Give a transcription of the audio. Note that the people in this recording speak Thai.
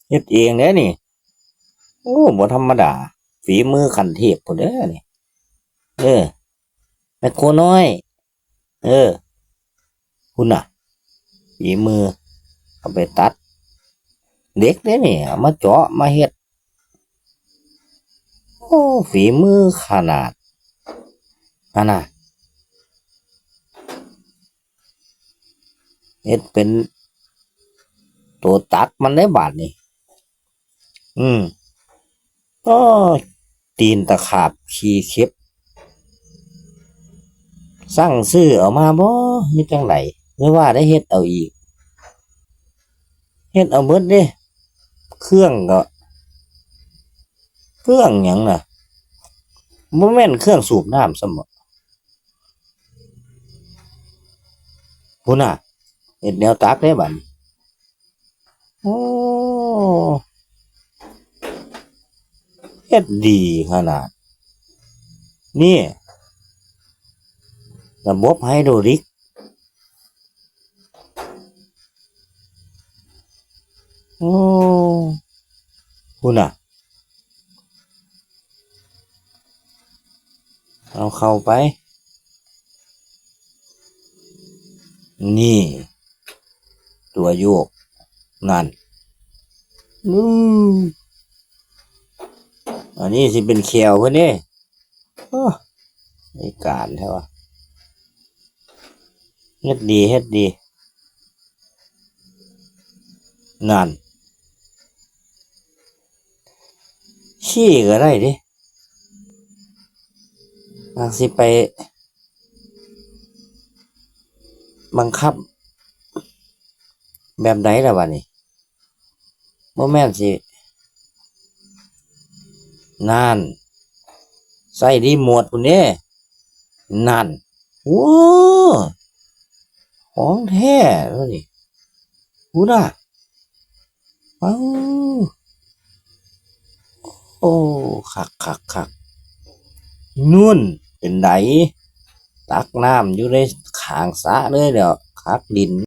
เฮ็ดเองเด้นี่โอ้บ่ธรรมดาฝีมือขั้นเทพพุ่นเด้อนี่เออแม่โคน้อยเออพุ่นน่ะฝีมือเอาไปตัดเด็กเด้นี่เอามาเจาะมาเฮ็ดโอ้ฝีมือขนาดอันน่ะเฮ็ดเป็นตัวตัดมันได้บาดนี่ก็ตีนตะขาบขี้เข็บสั่งซื้อเอามาบ่มีจังไดหรือว่าได้เฮ็ดเอาอีกเฮ็ดเอาเบิดเด้เครื่องก็เครื่องหยังน่ะบ่แม่นเครื่องสูบน้ำซ้ำบ่พุ่นน่ะเฮ็ดแนวตักได้บัดนี้โอ้เฮ็ดดีขนาดนี่ระบบไฮดรอลิกโอ้พุ่นน่ะเอาเข้าไปนี่ตัวโยกนั่นอันนี้สิเป็นแขวเพิ่นเด้ในการใช่ปะเฮ็ดดีเฮ็ดดีนั่นชี้ก็ได้ดิบางสิไปบังคับแบบไหนล่ะวะนี่บ่แม่นสินั่นใส่รีโมทพุ่นเด้นั่นโอ้ของแท้แล้วนี่พูดน่ะเอ้าโอ้คักนุ่นเป็นไดตักน้ำอยู่ในข้างสระเลยเดี๋ยวคักดิน